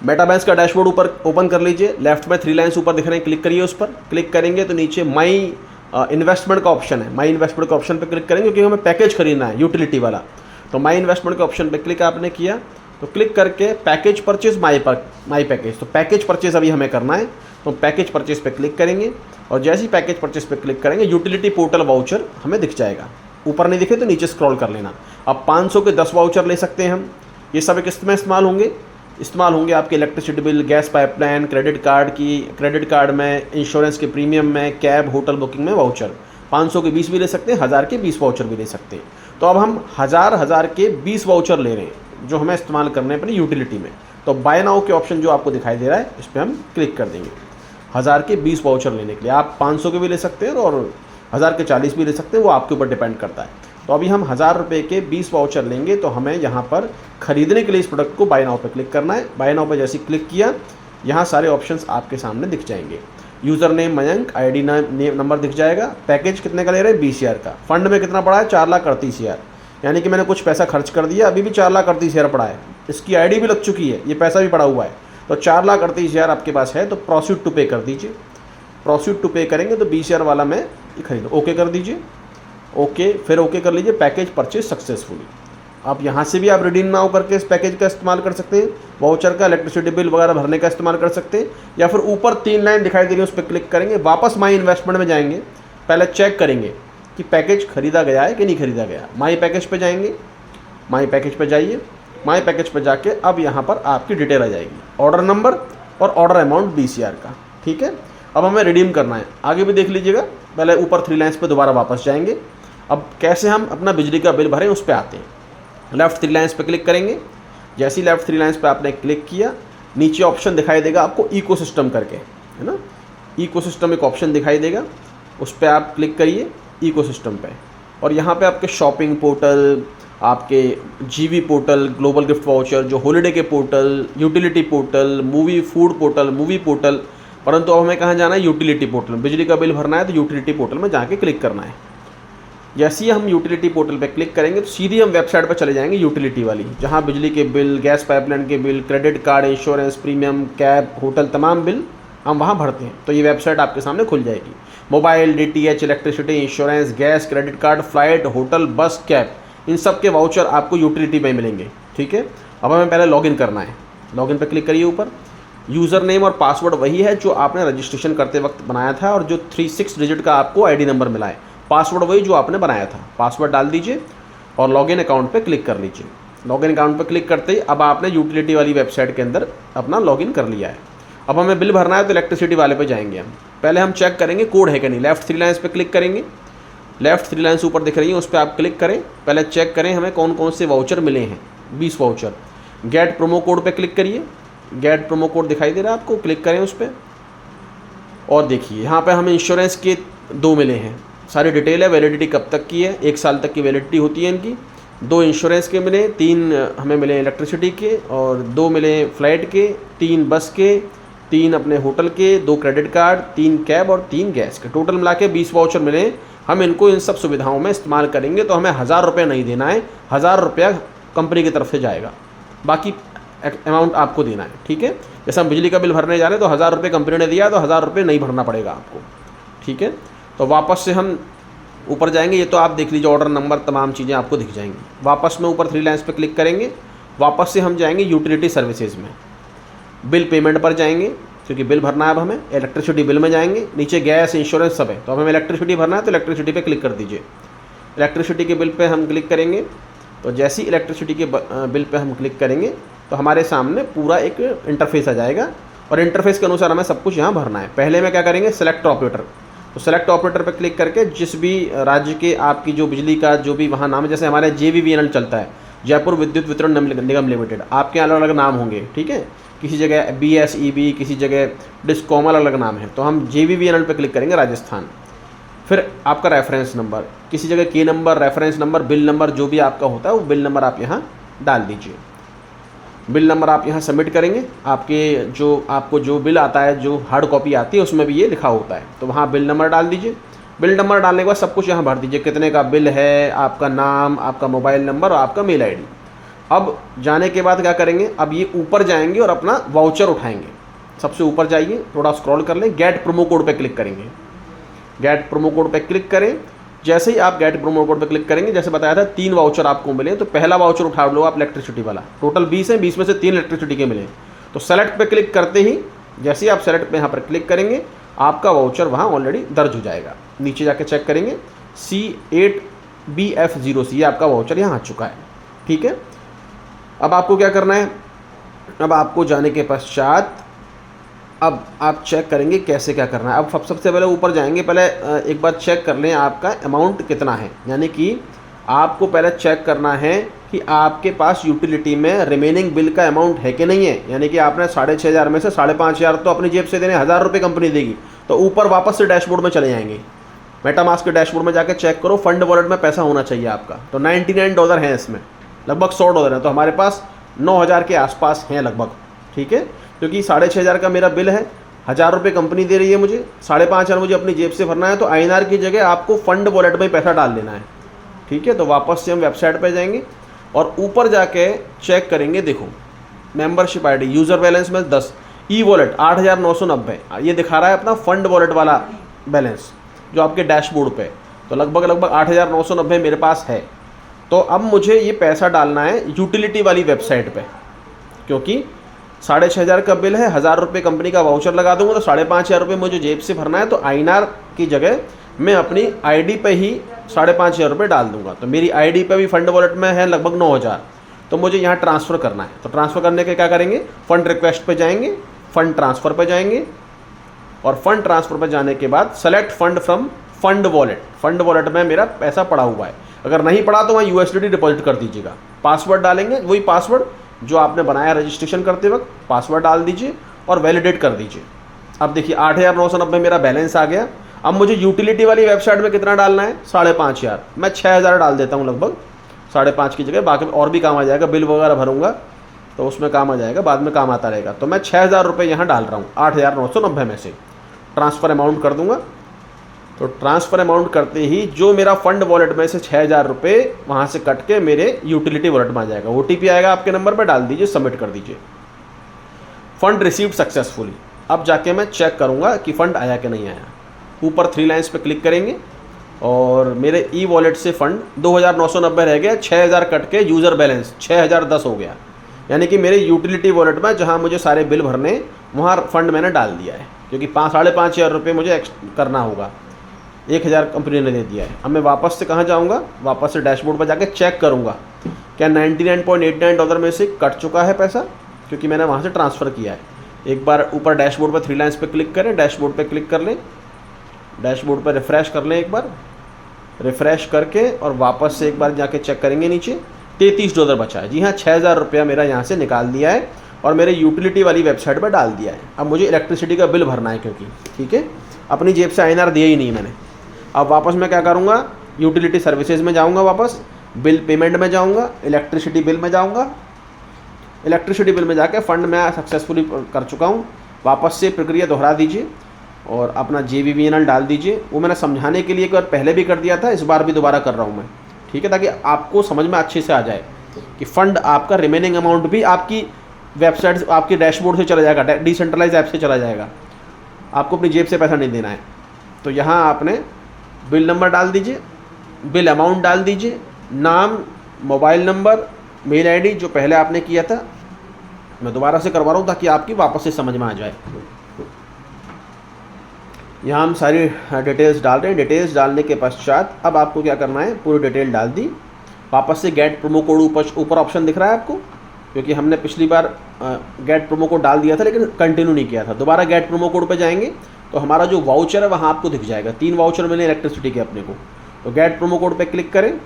मेटाबैंक्स का डैशबोर्ड ऊपर ओपन कर लीजिए, लेफ्ट में 3 लाइन्स ऊपर दिख रहे हैं, क्लिक करिए उस पर। क्लिक करेंगे तो नीचे माई इन्वेस्टमेंट का ऑप्शन है, माई इन्वेस्टमेंट का ऑप्शन पर क्लिक करेंगे क्योंकि हमें पैकेज खरीदना है यूटिलिटी वाला। तो माई इन्वेस्टमेंट के ऑप्शन पर क्लिक आपने किया तो क्लिक करके पैकेज परचेज माई पैकेज, तो पैकेज परचेज अभी हमें करना है। तो पैकेज परचेज पे क्लिक करेंगे और जैसे ही पैकेज परचेज पे क्लिक करेंगे यूटिलिटी पोर्टल वाउचर हमें दिख जाएगा। ऊपर नहीं दिखे तो नीचे स्क्रॉल कर लेना। अब 500 के 10 वाउचर ले सकते हैं हम। ये सब किस्त में इस्तेमाल होंगे आपके electricity bill, gas pipeline, credit card में, इंश्योरेंस के प्रीमियम में, कैब, होटल बुकिंग में वाउचर। 500 के 20 भी ले सकते हैं, 1000 के 20 वाउचर भी ले सकते हैं। तो अब हम 1000 के 20 वाउचर ले रहे हैं जो हमें इस्तेमाल करने हैं अपनी यूटिलिटी में। तो बाय नाउ के ऑप्शन जो आपको दिखाई दे रहा है इस पर हम क्लिक कर देंगे। 1000 के 20 वाउचर लेने के लिए आप 500 के भी ले सकते हैं और 1000 के 40 भी ले सकते हैं, वो आपके ऊपर डिपेंड करता है। तो अभी हम 1000 रुपये के 20 वाउचर लेंगे तो हमें यहाँ पर खरीदने के लिए इस प्रोडक्ट को बाय नाउ पे क्लिक करना है। बाय नाउ पे जैसे क्लिक किया यहाँ सारे ऑप्शंस आपके सामने दिख जाएंगे। User name Mayank, ID number दिख जाएगा। पैकेज कितने का ले रहे हैं? 20,000 का। फंड में कितना पड़ा है? 4,38,000, यानी कि मैंने कुछ पैसा खर्च कर दिया, अभी भी 4,38,000 पड़ा है। इसकी ID भी लग चुकी है, ये पैसा भी पड़ा हुआ है। तो 4,38,000 आपके पास है तो प्रोसीड टू पे कर दीजिए। प्रोसीड टू पे करेंगे तो 20,000 वाला मैं खरीद, ओके कर दीजिए। ओके, फिर ओके कर लीजिए, पैकेज परचेज सक्सेसफुली। आप यहाँ से भी आप रिडीम नाउ करके इस पैकेज का इस्तेमाल कर सकते हैं, वाउचर का, इलेक्ट्रिसिटी बिल वगैरह भरने का इस्तेमाल कर सकते हैं। या फिर ऊपर 3 लाइन दिखाई दे रही है उस पर क्लिक करेंगे, वापस माई इन्वेस्टमेंट में जाएंगे, पहले चेक करेंगे कि पैकेज खरीदा गया है कि नहीं खरीदा गया। माई पैकेज पे जाएंगे, माई पैकेज पे जाइए। माई पैकेज पे जाके अब यहाँ पर आपकी डिटेल आ जाएगी, ऑर्डर नंबर और ऑर्डर अमाउंट 20,000 का। ठीक है, अब हमें रिडीम करना है। आगे भी देख लीजिएगा, पहले ऊपर 3 लाइन्स पे दोबारा वापस जाएंगे। अब कैसे हम अपना बिजली का बिल भरें उस पर आते हैं। लेफ़्ट 3 लाइन्स पे क्लिक करेंगे। जैसे ही लेफ़्ट 3 लाइन्स पे आपने क्लिक किया, नीचे ऑप्शन दिखाई देगा आपको इकोसिस्टम करके, है ना। इकोसिस्टम एक ऑप्शन दिखाई देगा, उस पर आप क्लिक करिए इकोसिस्टम पे। और यहाँ पे आपके शॉपिंग पोर्टल, आपके जीवी पोर्टल, ग्लोबल गिफ्ट वाउचर, जो हॉलिडे के portal, utility portal, movie food portal, movie portal. परंतु अब हमें कहाँ जाना है? Utility portal. बिजली का बिल भरना है तो यूटिलिटी पोर्टल में जाके क्लिक करना है। जैसे ही हम यूटिलिटी पोर्टल पे क्लिक करेंगे तो सीधी हम वेबसाइट पर चले जाएंगे यूटिलिटी वाली, जहाँ बिजली के बिल, गैस पाइपलाइन के bill, credit card, insurance, premium, cab, hotel, तमाम बिल हम वहाँ भरते हैं। तो ये वेबसाइट आपके सामने खुल जाएगी। Mobile, DTH, electricity, insurance, gas, credit card, flight, hotel, बस, कैब, इन सब के वाउचर आपको यूटिलिटी में मिलेंगे। ठीक है, अब हमें पहले लॉगिन करना है। लॉगिन पर क्लिक करिए ऊपर। यूज़र नेम और पासवर्ड वही है जो आपने रजिस्ट्रेशन करते वक्त बनाया था और जो 36 डिजिट का आपको ID नंबर मिला है। पासवर्ड वही जो आपने बनाया था, पासवर्ड डाल दीजिए और लॉगिन अकाउंट पे क्लिक कर लीजिए। लॉगिन अकाउंट पे क्लिक करते ही अब आपने यूटिलिटी वाली वेबसाइट के अंदर अपना लॉगिन कर लिया है। अब हमें बिल भरना है तो इलेक्ट्रिसिटी वाले पे जाएंगे हम। पहले हम चेक करेंगे कोड है कि नहीं। लेफ़्ट 3 लाइन्स पे क्लिक करेंगे। लेफ़्ट 3 लाइन्स ऊपर दिख रही हैं, उस पर आप क्लिक करें। पहले चेक करें हमें कौन कौन से वाउचर मिले हैं, 20 वाउचर। गेट प्रोमो कोड पे क्लिक करिए। गेट प्रोमो कोड दिखाई दे रहा है आपको, क्लिक करें उस पर। और देखिए यहाँ पे हमें इंश्योरेंस के 2 मिले हैं, सारी डिटेल है। वैलिडिटी कब तक की है? 1 साल तक की वैलिडिटी होती है इनकी। 2 इंश्योरेंस के मिले, 3 हमें मिले इलेक्ट्रिसिटी के और 2 मिले फ्लाइट के, 3 बस के, 3 अपने होटल के, 2 क्रेडिट कार्ड, 3 कैब और 3 गैस के। टोटल मिला के 20 वाउचर मिले। हम इनको इन सब सुविधाओं में इस्तेमाल करेंगे तो हमें 1000 रुपये नहीं देना है, 1000 रुपया कंपनी की तरफ से जाएगा, बाकी अमाउंट आपको देना है। ठीक है, जैसे हम बिजली का बिल भरने जा रहे हैं तो 1000 रुपये कंपनी ने दिया तो 1000 रुपये नहीं भरना पड़ेगा आपको। ठीक है, तो वापस से हम ऊपर जाएंगे। ये तो आप देख लीजिए, ऑर्डर नंबर, तमाम चीज़ें आपको दिख जाएंगी। वापस में ऊपर 3 लाइन्स पे क्लिक करेंगे। वापस से हम जाएंगे यूटिलिटी सर्विसेज में, बिल पेमेंट पर जाएंगे क्योंकि बिल भरना है अब हमें। इलेक्ट्रिसिटी बिल में जाएंगे, नीचे गैस, इंश्योरेंस सब है। तो हमें इलेक्ट्रिसिटी भरना है तो इलेक्ट्रिसिटी पे क्लिक कर दीजिए। इलेक्ट्रिसिटी के बिल पे हम क्लिक करेंगे तो जैसे ही इलेक्ट्रिसिटी के बिल पे हम क्लिक करेंगे तो हमारे सामने पूरा एक इंटरफेस आ जाएगा और इंटरफेस के अनुसार हमें सब कुछ यहाँ भरना है। पहले में क्या करेंगे? Select operator. तो सेलेक्ट ऑपरेटर पर क्लिक करके जिस भी राज्य के आपकी जो बिजली का जो भी वहाँ नाम है, जैसे हमारे JVVNL चलता है, जयपुर विद्युत वितरण निगम लिमिटेड, आपके अलग अलग नाम होंगे। ठीक है, किसी जगह BSEB, किसी जगह डिस्कॉम, अलग अलग नाम है। तो हम JVVNL पे क्लिक करेंगे राजस्थान। फिर आपका रेफरेंस नंबर, किसी जगह के number, reference number, bill number, जो भी आपका होता है वो बिल नंबर आप यहाँ डाल दीजिए। बिल नंबर आप यहाँ सबमिट करेंगे। आपको जो बिल आता है, जो हार्ड कॉपी आती है, उसमें भी ये लिखा होता है, तो वहाँ बिल नंबर डाल दीजिए। बिल नंबर डालने के बाद सब कुछ यहाँ भर दीजिए, कितने का बिल है, आपका नाम, आपका मोबाइल नंबर और आपका मेल ID। अब जाने के बाद क्या करेंगे, अब ये ऊपर जाएंगे और अपना वाउचर उठाएंगे। सबसे ऊपर जाइए, थोड़ा स्क्रॉल कर लें, गेट प्रोमो कोड पे क्लिक करेंगे। गेट प्रोमो कोड पे क्लिक करें। जैसे ही आप गेट प्रोमो कोड पे क्लिक करेंगे, जैसे बताया था 3 वाउचर आपको मिले, तो पहला वाउचर उठा लो आप इलेक्ट्रिसिटी वाला। टोटल 20 है, 20 में से 3 इलेक्ट्रिसिटी के मिले। तो सेलेक्ट पे क्लिक करते ही, जैसे ही आप सेलेक्ट पे यहाँ पर क्लिक करेंगे, आपका वाउचर वहाँ ऑलरेडी दर्ज हो जाएगा। नीचे जाके चेक करेंगे, C8BF0C, ये आपका वाउचर यहाँ आ चुका है। ठीक है, अब आपको क्या करना है, अब आपको जाने के पश्चात अब आप चेक करेंगे कैसे क्या करना है। अब सबसे पहले ऊपर जाएंगे, पहले एक बार चेक कर लें आपका अमाउंट कितना है, यानी कि आपको पहले चेक करना है कि आपके पास यूटिलिटी में रिमेनिंग बिल का अमाउंट है कि नहीं है। यानी कि आपने 6,500 में से 5,500 तो अपनी जेब से देने, 1,000 रुपये कंपनी देगी। तो ऊपर वापस से डैशबोर्ड में चले जाएंगे, मेटामास्क के डैशबोर्ड में जाकर चेक करो, फंड वॉलेट में पैसा होना चाहिए आपका। तो $99 है, इसमें लगभग $100 है, तो हमारे पास 9,000 के आसपास हैं लगभग। ठीक है, क्योंकि 6,500 का मेरा बिल है, 1,000 रुपये कंपनी दे रही है मुझे, 5,500 मुझे अपनी जेब से भरना है। तो INR की जगह आपको फंड वॉलेट में पैसा डाल देना है। ठीक है, तो वापस से हम वेबसाइट पे जाएंगे और ऊपर जाके चेक करेंगे। देखो, मेंबरशिप ID, यूज़र बैलेंस में 10, ई वॉलेट 8,990, ये दिखा रहा है अपना फंड वॉलेट वाला बैलेंस जो आपके डैशबोर्ड पे। तो लगभग 8,990 मेरे पास है। तो अब मुझे ये पैसा डालना है यूटिलिटी वाली वेबसाइट पे, क्योंकि 6,500 का बिल है, 1,000 रुपये कंपनी का वाउचर लगा दूंगा, तो 5,500 रुपये मुझे जेब से भरना है। तो INR की जगह मैं अपनी ID पे ही 5,500 रुपये डाल दूंगा। तो मेरी ID पे भी फंड वॉलेट में है लगभग 9,000, तो मुझे यहाँ ट्रांसफ़र करना है। तो ट्रांसफ़र करने के क्या करेंगे, फ़ंड रिक्वेस्ट पे जाएंगे, फ़ंड ट्रांसफ़र पे जाएंगे, और फंड ट्रांसफ़र पर जाने के बाद select fund from fund wallet. Fund wallet में मेरा पैसा पड़ा हुआ है, अगर नहीं पड़ा तो वहाँ USDT डिपॉजिट कर दीजिएगा। पासवर्ड डालेंगे, वही पासवर्ड जो आपने बनाया रजिस्ट्रेशन करते वक्त, पासवर्ड डाल दीजिए और वैलिडेट कर दीजिए। अब देखिए 8,990 मेरा बैलेंस आ गया। अब मुझे यूटिलिटी वाली वेबसाइट में कितना डालना है, 5,500। मैं 6,000 डाल देता हूँ लगभग, 5,500 की जगह। बाकी और भी काम आ जाएगा, बिल वगैरह भरूंगा तो उसमें काम आ जाएगा, बाद में काम आता रहेगा। तो मैं 6,000 रुपये यहाँ डाल रहा हूँ 8,990 में से। ट्रांसफ़र अमाउंट कर दूंगा। तो ट्रांसफ़र अमाउंट करते ही जो मेरा फंड वॉलेट में से 6,000 रुपये वहाँ से कट के मेरे यूटिलिटी वॉलेट में आ जाएगा। OTP आएगा आपके नंबर पर, डाल दीजिए, सबमिट कर दीजिए। Fund received successfully. अब जाके मैं चेक करूँगा कि फ़ंड आया कि नहीं आया। ऊपर 3 लाइन्स पे क्लिक करेंगे और मेरे ई वॉलेट से फ़ंड 2,990 रह गया, 6,000 कट के यूज़र बैलेंस 6,010 हो गया। यानी कि मेरे यूटिलिटी वॉलेट में जहाँ मुझे सारे बिल भरने, वहाँ फ़ंड मैंने डाल दिया है, क्योंकि 5,500 रुपये मुझे करना होगा, 1,000 कंपनी ने दे दिया है। अब मैं वापस से कहाँ जाऊँगा, वापस से डैशबोर्ड पर जाके चेक करूँगा क्या $99.89 में से कट चुका है पैसा, क्योंकि मैंने वहाँ से ट्रांसफ़र किया है। एक बार ऊपर डैशबोर्ड पर 3 लाइन्स पे क्लिक करें, डैशबोर्ड पे क्लिक कर लें, डैशबोर्ड पर रिफ़्रेश कर लें, एक बार रिफ़्रेश करके और वापस से एक बार जाके चेक करेंगे, नीचे $33 बचा है। जी हाँ, 6,000 रुपया मेरा यहाँ से निकाल दिया है और मेरे यूटिलिटी वाली वेबसाइट पर डाल दिया है। अब मुझे इलेक्ट्रिसिटी का बिल भरना है, क्योंकि ठीक है अपनी जेब से INR दिया ही नहीं मैंने। अब वापस मैं क्या करूँगा, यूटिलिटी सर्विसेज में जाऊँगा, वापस बिल पेमेंट में जाऊँगा, इलेक्ट्रिसिटी बिल में जाऊँगा। इलेक्ट्रिसिटी बिल में जाके फ़ंड मैं सक्सेसफुली कर चुका हूँ। वापस से प्रक्रिया दोहरा दीजिए और अपना JVBNL डाल दीजिए। वो मैंने समझाने के लिए एक बार पहले भी कर दिया था, इस बार भी दोबारा कर रहा हूँ मैं, ठीक है, ताकि आपको समझ में अच्छे से आ जाए कि फ़ंड आपका रिमेनिंग अमाउंट भी आपकी वेबसाइट, आपकी डैशबोर्ड से चला जाएगा, डिसेंट्रलाइज ऐप से चला जाएगा, आपको अपनी जेब से पैसा नहीं देना है। तो यहाँ आपने बिल नंबर डाल दीजिए, बिल अमाउंट डाल दीजिए, नाम, मोबाइल नंबर, मेल ID जो पहले आपने किया था। मैं दोबारा से करवा रहा हूँ ताकि आपकी वापस से समझ में आ जाए। यहाँ हम सारी डिटेल्स डाल रहे हैं। डिटेल्स डालने के पश्चात अब आपको क्या करना है, पूरी डिटेल डाल दी। वापस से गेट प्रोमो कोड ऊपर ऑप्शन दिख रहा है आपको, क्योंकि हमने पिछली बार गेट प्रोमो कोड डाल दिया था लेकिन कंटिन्यू नहीं किया था। दोबारा गेट प्रोमो कोड पे जाएंगे तो हमारा जो वाउचर है वहाँ आपको दिख जाएगा। 3 वाउचर मिले इलेक्ट्रिसिटी के अपने को। तो गेट प्रोमो कोड पे क्लिक करें,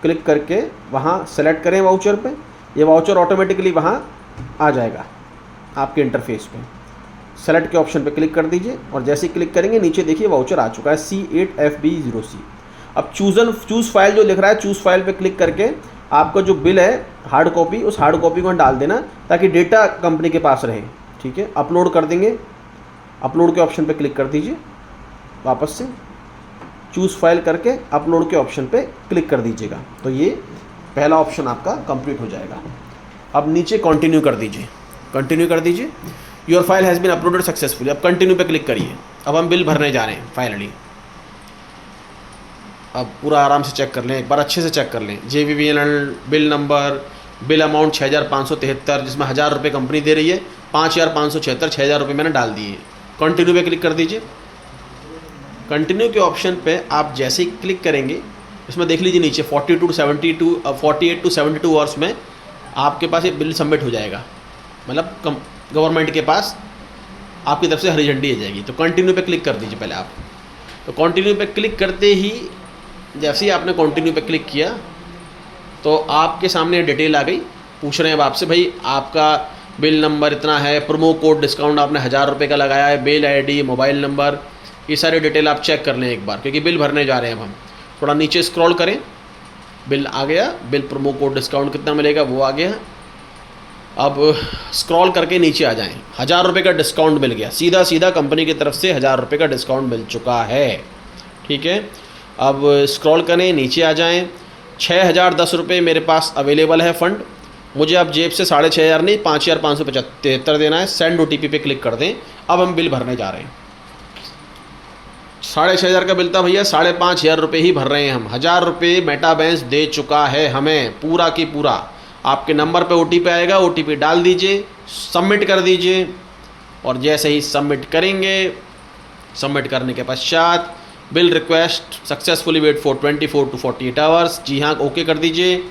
क्लिक करके वहाँ सेलेक्ट करें वाउचर पे। ये वाउचर ऑटोमेटिकली वहाँ आ जाएगा आपके इंटरफेस पे। सेलेक्ट के ऑप्शन पे क्लिक कर दीजिए और जैसे ही क्लिक करेंगे नीचे देखिए वाउचर आ चुका है C8FB0C। अब चूज़ फाइल जो लिख रहा है, चूज़ फाइल पे क्लिक करके आपका जो बिल है हार्ड कॉपी, उस हार्ड कॉपी को डाल देना ताकि डेटा कंपनी के पास रहे, ठीक है। अपलोड कर देंगे, अपलोड के ऑप्शन पे क्लिक कर दीजिए, वापस से चूज़ फाइल करके अपलोड के ऑप्शन पे क्लिक कर दीजिएगा। तो ये पहला ऑप्शन आपका कंप्लीट हो जाएगा। अब नीचे कंटिन्यू कर दीजिए, कंटिन्यू कर दीजिए। Your file has been uploaded successfully. अब कंटिन्यू पे क्लिक करिए। अब हम बिल भरने जा रहे हैं फाइनली। अब पूरा आराम से चेक कर लें, एक बार अच्छे से चेक कर लें। JVBNL bill number, bill amount 6573, जिसमें 1000 रुपये कंपनी दे रही है, 5576, 6000 रुपये मैंने डाल दिए। कंटिन्यू पे क्लिक कर दीजिए। कंटिन्यू के ऑप्शन पे आप जैसे ही क्लिक करेंगे, इसमें देख लीजिए नीचे 48 टू 72 आवर्स में आपके पास ये बिल सबमिट हो जाएगा, मतलब गवर्नमेंट के पास आपकी तरफ से हरी झंडी आ जाएगी। तो कंटिन्यू पे क्लिक कर दीजिए पहले आप। तो कंटिन्यू पे क्लिक करते ही जैसे ही आपने कंटिन्यू पे क्लिक किया तो आपके सामने डिटेल आ गई। पूछ रहे हैं अब आपसे, भाई आपका बिल नंबर इतना है, प्रोमो कोड डिस्काउंट आपने 1000 रुपये का लगाया है, बिल ID, मोबाइल नंबर, ये सारे डिटेल आप चेक कर लें एक बार, क्योंकि बिल भरने जा रहे हैं अब हम। थोड़ा नीचे स्क्रॉल करें, बिल आ गया, बिल प्रोमो कोड डिस्काउंट कितना मिलेगा वो आ गया। अब स्क्रॉल करके नीचे आ जाएं, 1000 रुपये का डिस्काउंट मिल गया, सीधा सीधा कंपनी की तरफ से 1000 रुपये का डिस्काउंट मिल चुका है। ठीक है, अब स्क्रॉल करें, नीचे आ जाएं। 6010 रुपये मेरे पास अवेलेबल है फ़ंड। मुझे अब जेब से 6500 नहीं 5573 देना है। सेंड OTP पे क्लिक कर दें। अब हम बिल भरने जा रहे हैं। 6500 का बिल था भैया, 5500 रुपये ही भर रहे हैं हम। 1000 रुपये मेटाबैंस दे चुका है हमें पूरा की पूरा। आपके नंबर पे OTP आएगा, OTP डाल दीजिए, सबमिट कर दीजिए। और जैसे ही सबमिट करेंगे, सबमिट करने के पश्चात bill request successfully wait for 24 to 48 hours. जी हाँ, ओके कर दीजिए।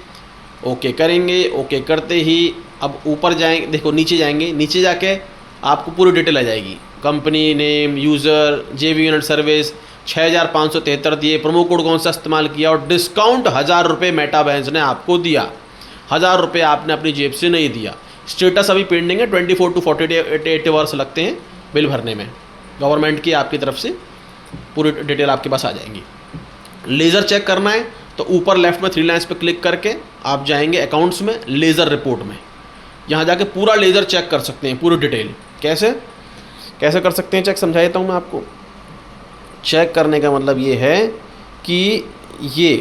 ओके करेंगे, ओके करते ही अब ऊपर जाएंगे, देखो नीचे जाएंगे, नीचे जाके आपको पूरी डिटेल आ जाएगी। Company name, user, JVNL service, 6573 दिए, प्रोमो कोड कौन सा इस्तेमाल किया, और डिस्काउंट 1000 रुपये मेटाबैंस ने आपको दिया। 1000 रुपये आपने अपनी जेब से नहीं दिया। स्टेटस अभी पेंडिंग है, 24 टू 48 आवर्स लगते हैं बिल भरने में। गवर्नमेंट की आपकी तरफ से पूरी डिटेल आपके पास आ जाएंगी। लेज़र चेक करना है तो ऊपर लेफ्ट में 3 लाइन्स पे क्लिक करके आप जाएंगे अकाउंट्स में, लेज़र रिपोर्ट में। यहाँ जाके पूरा लेज़र चेक कर सकते हैं, पूरी डिटेल। कैसे कर सकते हैं चेक, समझा देता हूँ मैं आपको। चेक करने का मतलब ये है कि ये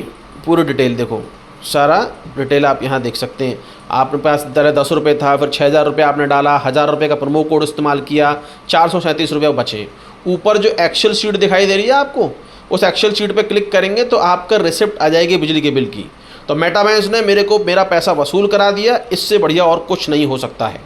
पूरी डिटेल देखो, सारा डिटेल आप यहाँ देख सकते हैं। आपके पास 10 रुपये था, फिर 6000 रुपये आपने डाला, 1000 रुपये का प्रोमो कोड इस्तेमाल किया, 437 रुपये बचे। ऊपर जो एक्सेल शीट दिखाई दे रही है आपको, उस एक्सेल शीट पे क्लिक करेंगे तो आपका रिसिप्ट आ जाएगी बिजली के बिल की। तो मेटाबैंस ने मेरा पैसा वसूल करा दिया। इससे बढ़िया और कुछ नहीं हो सकता है।